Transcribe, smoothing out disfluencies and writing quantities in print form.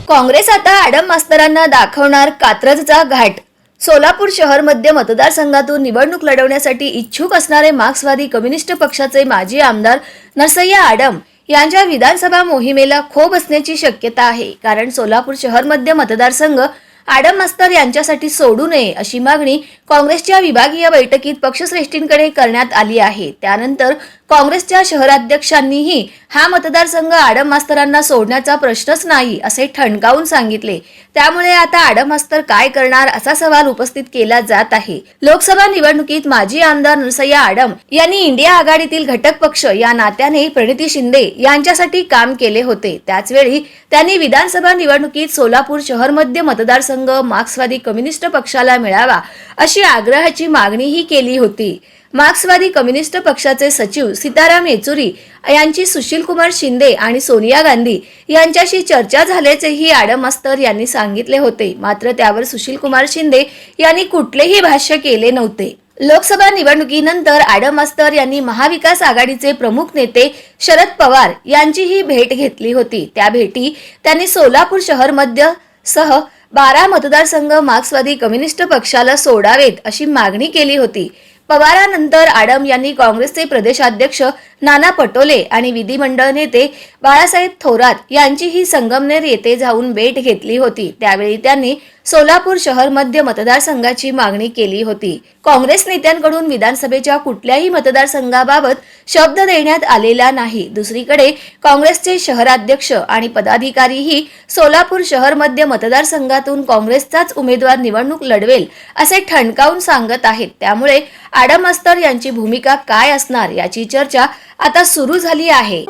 काँग्रेस आता आडम मास्तरांना दाखवणार कात्रजचा घाट। सोलापूर शहर मध्य मतदारसंघातून निवडणूक लढवण्यासाठी इच्छुक असणारे मार्क्सवादी कम्युनिस्ट पक्षाचे माजी आमदार नरसय्या आडम यांच्या विधानसभा मोहिमेला खो बसण्याची शक्यता आहे। कारण सोलापूर शहर मध्य मतदारसंघ आडम मास्तर यांच्यासाठी सोडू नये अशी मागणी काँग्रेसच्या विभागीय बैठकीत पक्षश्रेष्ठींकडे करण्यात आली आहे। त्यानंतर काँग्रेसच्या शहराध्यक्षांनीही हा मतदारसंघ आडम मास्तरांना सोडण्याचा प्रश्नच नाही असे ठणकावून सांगितले। त्यामुळे आता आडम मास्तर काय करणार असा सवाल उपस्थित केला जात आहे। लोकसभा निवडणुकीत माजी आमदार नरसय्या आडम यांनी इंडिया आघाडीतील घटक पक्ष या नात्याने प्रणिती शिंदे यांच्यासाठी काम केले होते। त्याचवेळी त्यांनी विधानसभा निवडणुकीत सोलापूर शहर मध्य मतदारसंघ मार्क्सवादी कम्युनिस्ट पक्षाला मिळावा अशी आग्रहाची मागणीही केली होती। मार्क्सवादी कम्युनिस्ट पक्षाचे सचिव सीताराम येचुरी यांची सुशील कुमार शिंदे आणि सोनिया गांधी यांच्याशी चर्चा झाल्याचेही आडम मास्तर यांनी सांगितले होते। मात्र त्यावर सुशील कुमार शिंदे यांनी कुठलेही भाष्य केले नव्हते। लोकसभा निवडणुकीनंतर आडम मास्तर यांनी महाविकास आघाडीचे प्रमुख नेते शरद पवार यांचीही भेट घेतली होती। त्या भेटी त्यांनी सोलापूर शहर मध्य सह 12 मतदारसंघ मार्क्सवादी कम्युनिस्ट पक्षाला सोडावेत अशी मागणी केली होती। पवारानंतर आडम यांनी काँग्रेसचे प्रदेशाध्यक्ष नाना पटोले आणि विधिमंडळ नेते बाळासाहेब थोरात यांचीही संगमनेर येथे जाऊन भेट घेतली होती। त्यावेळी त्यांनी सोलापूर शहर मध्य मतदारसंघाची मागणी केली होती। काँग्रेस नेत्यांकडून विधानसभेच्या कुठल्याही मतदारसंघाबाबत शब्द देण्यात आलेला नाही। दुसरीकडे काँग्रेसचे शहराध्यक्ष आणि पदाधिकारीही सोलापूर शहर मध्य मतदारसंघातून काँग्रेसचाच उमेदवार निवडणूक लढवेल असे ठणकावून सांगत आहेत। त्यामुळे आडम मास्तर यांची भूमिका काय असणार याची चर्चा आता सुरू झाली आहे।